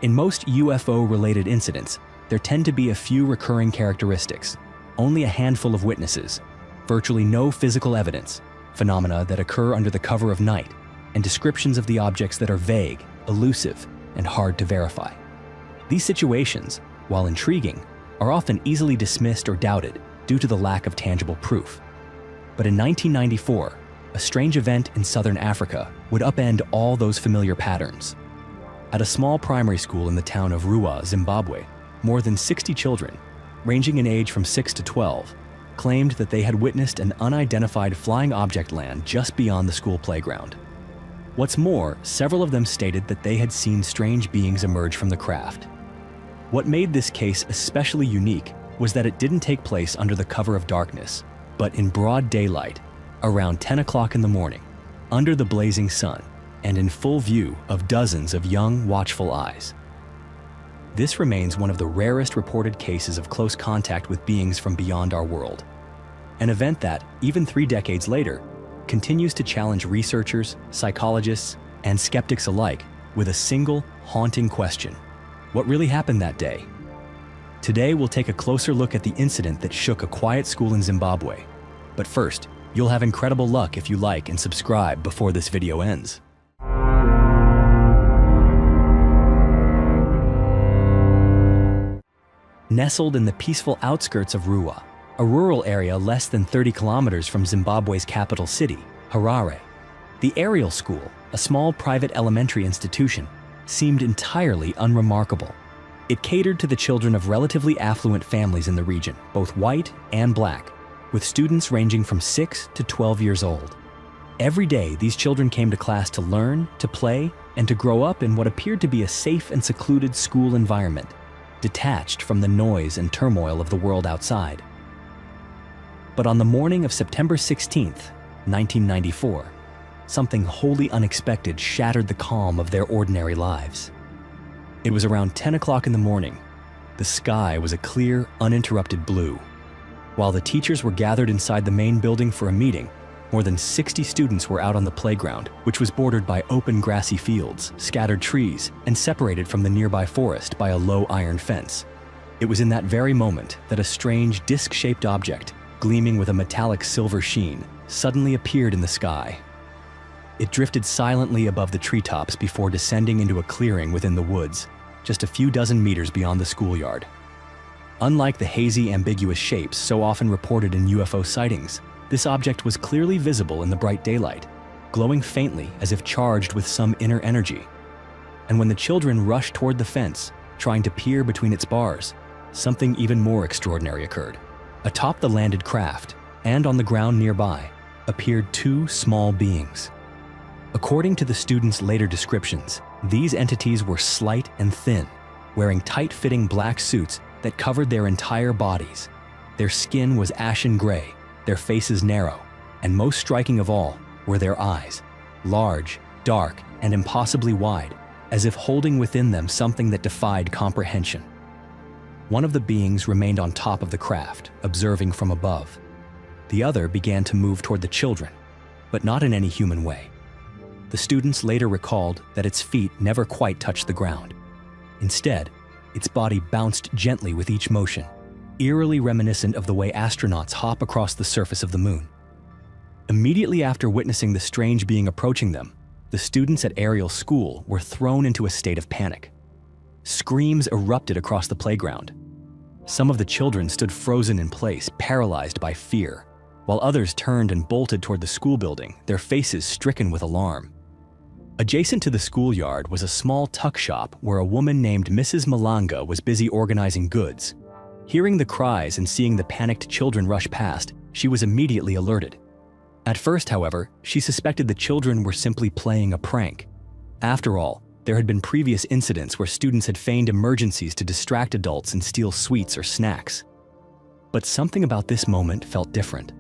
In most UFO-related incidents, there tend to be a few recurring characteristics, only a handful of witnesses, virtually no physical evidence, phenomena that occur under the cover of night, and descriptions of the objects that are vague, elusive, and hard to verify. These situations, while intriguing, are often easily dismissed or doubted due to the lack of tangible proof. But in 1994, a strange event in southern Africa would upend all those familiar patterns. At a small primary school in the town of Ruwa, Zimbabwe, more than 60 children, ranging in age from 6 to 12, claimed that they had witnessed an unidentified flying object land just beyond the school playground. What's more, several of them stated that they had seen strange beings emerge from the craft. What made this case especially unique was that it didn't take place under the cover of darkness, but in broad daylight, around 10 o'clock in the morning, under the blazing sun, and in full view of dozens of young, watchful eyes. This remains one of the rarest reported cases of close contact with beings from beyond our world. An event that, even 3 decades later, continues to challenge researchers, psychologists, and skeptics alike with a single, haunting question: what really happened that day? Today, we'll take a closer look at the incident that shook a quiet school in Zimbabwe. But first, you'll have incredible luck if you like and subscribe before this video ends. Nestled in the peaceful outskirts of Ruwa, a rural area less than 30 kilometers from Zimbabwe's capital city, Harare, the Ariel School, a small private elementary institution, seemed entirely unremarkable. It catered to the children of relatively affluent families in the region, both white and black, with students ranging from 6 to 12 years old. Every day, these children came to class to learn, to play, and to grow up in what appeared to be a safe and secluded school environment, detached from the noise and turmoil of the world outside. But on the morning of September 16th, 1994, something wholly unexpected shattered the calm of their ordinary lives. It was around 10 o'clock in the morning. The sky was a clear, uninterrupted blue. While the teachers were gathered inside the main building for a meeting, more than 60 students were out on the playground, which was bordered by open grassy fields, scattered trees, and separated from the nearby forest by a low iron fence. It was in that very moment that a strange disc-shaped object, gleaming with a metallic silver sheen, suddenly appeared in the sky. It drifted silently above the treetops before descending into a clearing within the woods, just a few dozen meters beyond the schoolyard. Unlike the hazy, ambiguous shapes so often reported in UFO sightings, this object was clearly visible in the bright daylight, glowing faintly as if charged with some inner energy. And when the children rushed toward the fence, trying to peer between its bars, something even more extraordinary occurred. Atop the landed craft, and on the ground nearby, appeared 2 small beings. According to the students' later descriptions, these entities were slight and thin, wearing tight-fitting black suits that covered their entire bodies. Their skin was ashen gray, their faces narrow, and most striking of all were their eyes, large, dark, and impossibly wide, as if holding within them something that defied comprehension. One of the beings remained on top of the craft, observing from above. The other began to move toward the children, but not in any human way. The students later recalled that its feet never quite touched the ground. Instead, its body bounced gently with each motion, eerily reminiscent of the way astronauts hop across the surface of the moon. Immediately after witnessing the strange being approaching them, the students at Ariel School were thrown into a state of panic. Screams erupted across the playground. Some of the children stood frozen in place, paralyzed by fear, while others turned and bolted toward the school building, their faces stricken with alarm. Adjacent to the schoolyard was a small tuck shop where a woman named Mrs. Malanga was busy organizing goods. Hearing the cries and seeing the panicked children rush past, she was immediately alerted. At first, however, she suspected the children were simply playing a prank. After all, there had been previous incidents where students had feigned emergencies to distract adults and steal sweets or snacks. But something about this moment felt different.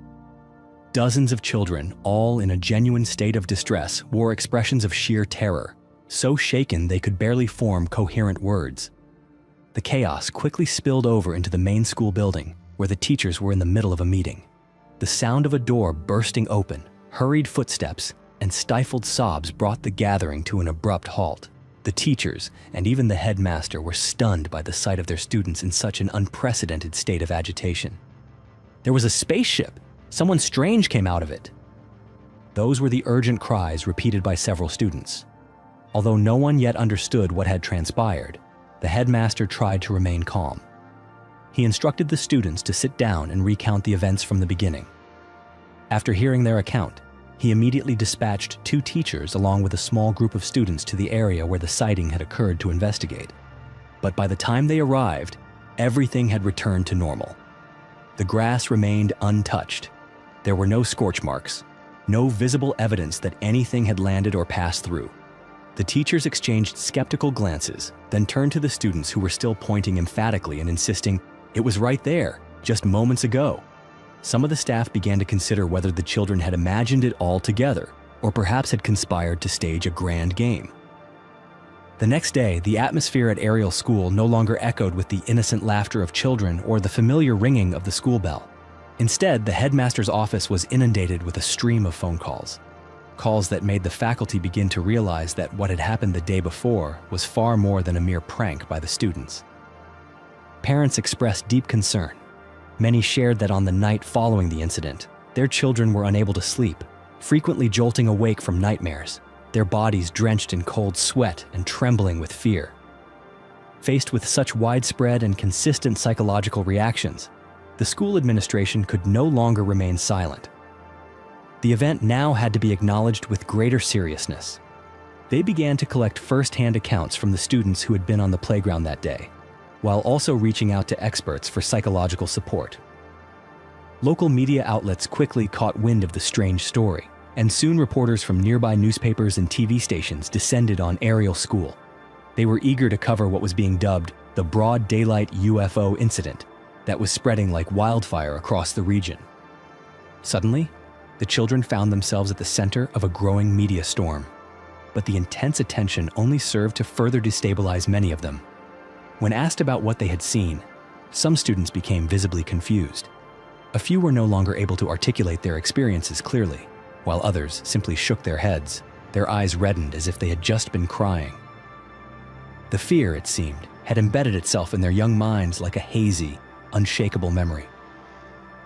Dozens of children, all in a genuine state of distress, wore expressions of sheer terror, so shaken they could barely form coherent words. The chaos quickly spilled over into the main school building, where the teachers were in the middle of a meeting. The sound of a door bursting open, hurried footsteps, and stifled sobs brought the gathering to an abrupt halt. The teachers and even the headmaster were stunned by the sight of their students in such an unprecedented state of agitation. There was a spaceship! Someone strange came out of it! Those were the urgent cries repeated by several students. Although no one yet understood what had transpired, the headmaster tried to remain calm. He instructed the students to sit down and recount the events from the beginning. After hearing their account, he immediately dispatched 2 teachers along with a small group of students to the area where the sighting had occurred to investigate. But by the time they arrived, everything had returned to normal. The grass remained untouched. There were no scorch marks, no visible evidence that anything had landed or passed through. The teachers exchanged skeptical glances, then turned to the students who were still pointing emphatically and insisting, "It was right there, just moments ago." Some of the staff began to consider whether the children had imagined it all together, or perhaps had conspired to stage a grand game. The next day, the atmosphere at Ariel School no longer echoed with the innocent laughter of children or the familiar ringing of the school bell. Instead, the headmaster's office was inundated with a stream of phone calls. Calls that made the faculty begin to realize that what had happened the day before was far more than a mere prank by the students. Parents expressed deep concern. Many shared that on the night following the incident, their children were unable to sleep, frequently jolting awake from nightmares, their bodies drenched in cold sweat and trembling with fear. Faced with such widespread and consistent psychological reactions, the school administration could no longer remain silent. The event now had to be acknowledged with greater seriousness. They began to collect first-hand accounts from the students who had been on the playground that day, while also reaching out to experts for psychological support. Local media outlets quickly caught wind of the strange story, and soon reporters from nearby newspapers and TV stations descended on Ariel School. They were eager to cover what was being dubbed the broad daylight UFO incident that was spreading like wildfire across the region. Suddenly, the children found themselves at the center of a growing media storm. But the intense attention only served to further destabilize many of them. When asked about what they had seen, some students became visibly confused. A few were no longer able to articulate their experiences clearly, while others simply shook their heads, their eyes reddened as if they had just been crying. The fear, it seemed, had embedded itself in their young minds like a hazy, unshakable memory.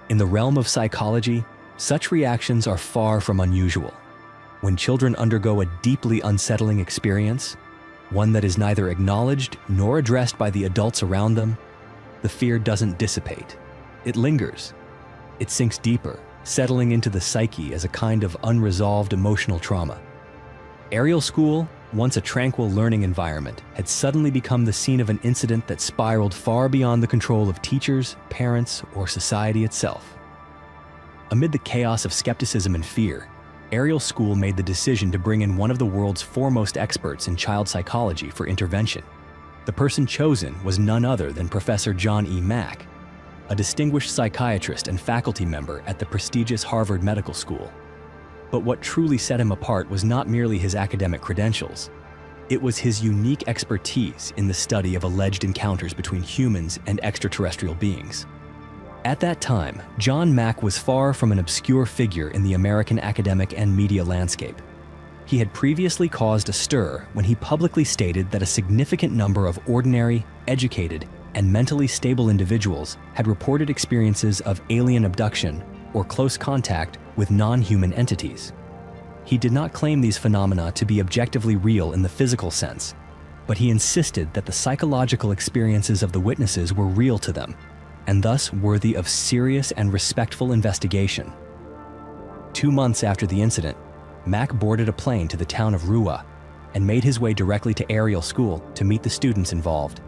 In the realm of psychology, such reactions are far from unusual. When children undergo a deeply unsettling experience, one that is neither acknowledged nor addressed by the adults around them, the fear doesn't dissipate. It lingers. It sinks deeper, settling into the psyche as a kind of unresolved emotional trauma. Ariel School, once a tranquil learning environment, had suddenly become the scene of an incident that spiraled far beyond the control of teachers, parents, or society itself. Amid the chaos of skepticism and fear, Ariel School made the decision to bring in one of the world's foremost experts in child psychology for intervention. The person chosen was none other than Professor John E. Mack, a distinguished psychiatrist and faculty member at the prestigious Harvard Medical School. But what truly set him apart was not merely his academic credentials. It was his unique expertise in the study of alleged encounters between humans and extraterrestrial beings. At that time, John Mack was far from an obscure figure in the American academic and media landscape. He had previously caused a stir when he publicly stated that a significant number of ordinary, educated, and mentally stable individuals had reported experiences of alien abduction or close contact with non-human entities. He did not claim these phenomena to be objectively real in the physical sense, but he insisted that the psychological experiences of the witnesses were real to them, and thus worthy of serious and respectful investigation. 2 months after the incident, Mack boarded a plane to the town of Rua and made his way directly to Ariel School to meet the students involved.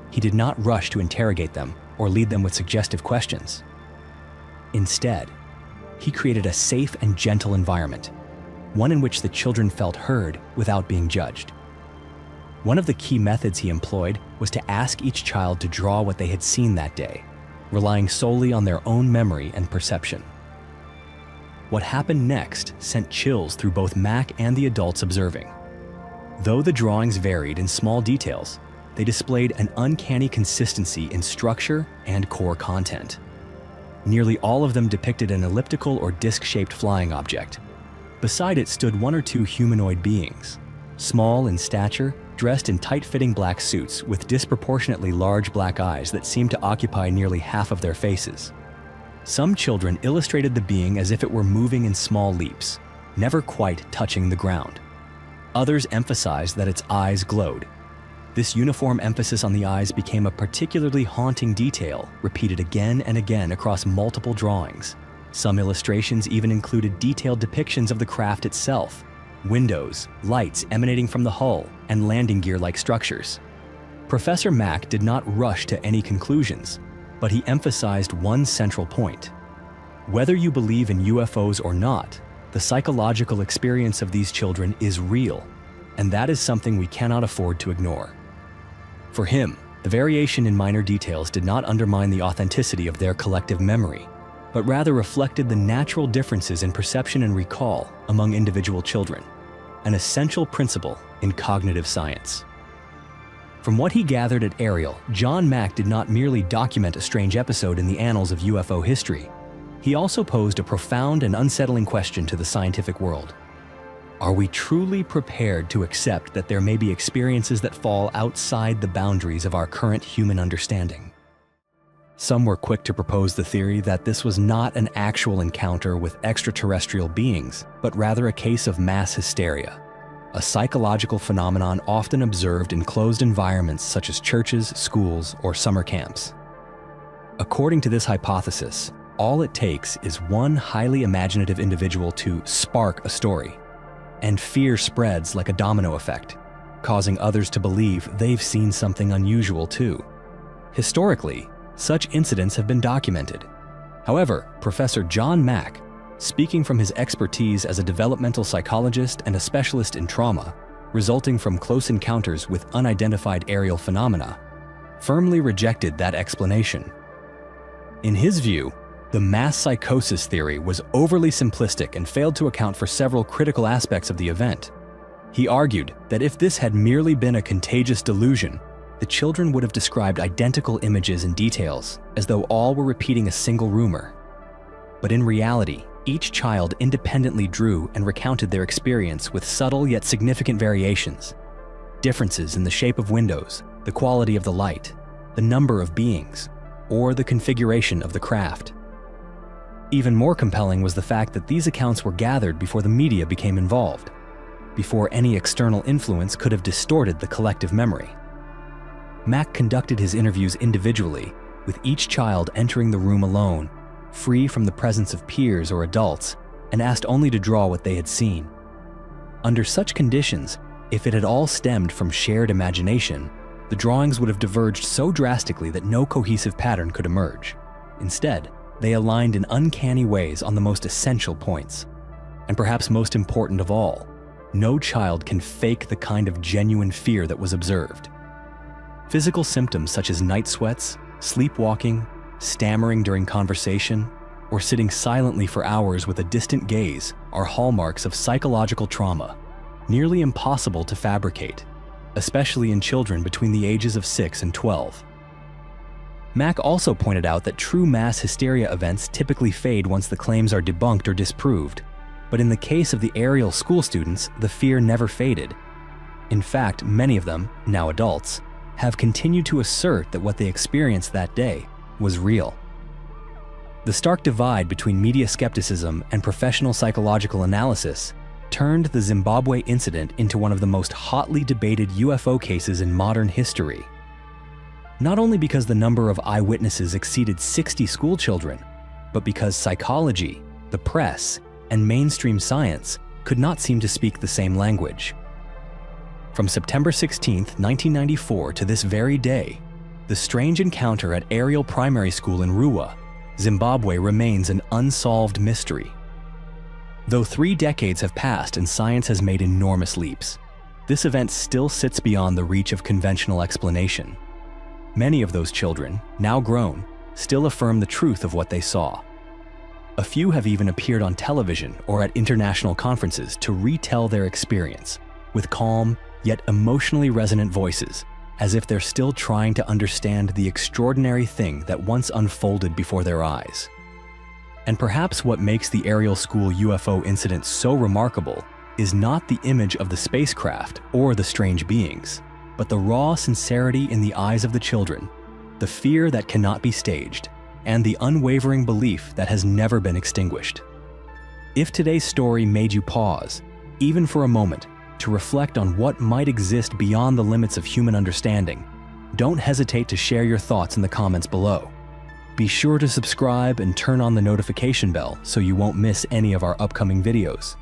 He did not rush to interrogate them or lead them with suggestive questions. Instead, he created a safe and gentle environment, one in which the children felt heard without being judged. One of the key methods he employed was to ask each child to draw what they had seen that day, relying solely on their own memory and perception. What happened next sent chills through both Mack and the adults observing. Though the drawings varied in small details, they displayed an uncanny consistency in structure and core content. Nearly all of them depicted an elliptical or disc-shaped flying object. Beside it stood 1 or 2 humanoid beings, small in stature, dressed in tight-fitting black suits with disproportionately large black eyes that seemed to occupy nearly half of their faces. Some children illustrated the being as if it were moving in small leaps, never quite touching the ground. Others emphasized that its eyes glowed. This uniform emphasis on the eyes became a particularly haunting detail, repeated again and again across multiple drawings. Some illustrations even included detailed depictions of the craft itself, windows, lights emanating from the hull, and landing gear-like structures. Professor Mack did not rush to any conclusions, but he emphasized one central point. Whether you believe in UFOs or not, the psychological experience of these children is real, and that is something we cannot afford to ignore. For him, the variation in minor details did not undermine the authenticity of their collective memory, but rather reflected the natural differences in perception and recall among individual children, an essential principle in cognitive science. From what he gathered at Ariel, John Mack did not merely document a strange episode in the annals of UFO history. He also posed a profound and unsettling question to the scientific world. Are we truly prepared to accept that there may be experiences that fall outside the boundaries of our current human understanding? Some were quick to propose the theory that this was not an actual encounter with extraterrestrial beings, but rather a case of mass hysteria, a psychological phenomenon often observed in closed environments such as churches, schools, or summer camps. According to this hypothesis, all it takes is one highly imaginative individual to spark a story, and fear spreads like a domino effect, causing others to believe they've seen something unusual too. Historically, such incidents have been documented. However, Professor John Mack, speaking from his expertise as a developmental psychologist and a specialist in trauma, resulting from close encounters with unidentified aerial phenomena, firmly rejected that explanation. In his view, the mass psychosis theory was overly simplistic and failed to account for several critical aspects of the event. He argued that if this had merely been a contagious delusion, the children would have described identical images and details, as though all were repeating a single rumor. But in reality, each child independently drew and recounted their experience with subtle yet significant variations. Differences in the shape of windows, the quality of the light, the number of beings, or the configuration of the craft. Even more compelling was the fact that these accounts were gathered before the media became involved, before any external influence could have distorted the collective memory. Mack conducted his interviews individually, with each child entering the room alone, free from the presence of peers or adults, and asked only to draw what they had seen. Under such conditions, if it had all stemmed from shared imagination, the drawings would have diverged so drastically that no cohesive pattern could emerge. Instead, they aligned in uncanny ways on the most essential points. And perhaps most important of all, no child can fake the kind of genuine fear that was observed. Physical symptoms such as night sweats, sleepwalking, stammering during conversation, or sitting silently for hours with a distant gaze are hallmarks of psychological trauma, nearly impossible to fabricate, especially in children between the ages of 6 and 12. Mack also pointed out that true mass hysteria events typically fade once the claims are debunked or disproved, but in the case of the Ariel school students, the fear never faded. In fact, many of them, now adults, have continued to assert that what they experienced that day was real. The stark divide between media skepticism and professional psychological analysis turned the Zimbabwe incident into one of the most hotly debated UFO cases in modern history. Not only because the number of eyewitnesses exceeded 60 school children, but because psychology, the press, and mainstream science could not seem to speak the same language. From September 16, 1994 to this very day, the strange encounter at Ariel Primary School in Ruwa, Zimbabwe remains an unsolved mystery. Though 3 decades have passed and science has made enormous leaps, this event still sits beyond the reach of conventional explanation. Many of those children, now grown, still affirm the truth of what they saw. A few have even appeared on television or at international conferences to retell their experience, with calm yet emotionally resonant voices, as if they're still trying to understand the extraordinary thing that once unfolded before their eyes. And perhaps what makes the Ariel School UFO incident so remarkable is not the image of the spacecraft or the strange beings, but the raw sincerity in the eyes of the children, the fear that cannot be staged, and the unwavering belief that has never been extinguished. If today's story made you pause, even for a moment, to reflect on what might exist beyond the limits of human understanding, don't hesitate to share your thoughts in the comments below. Be sure to subscribe and turn on the notification bell so you won't miss any of our upcoming videos.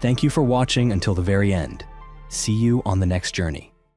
Thank you for watching until the very end. See you on the next journey.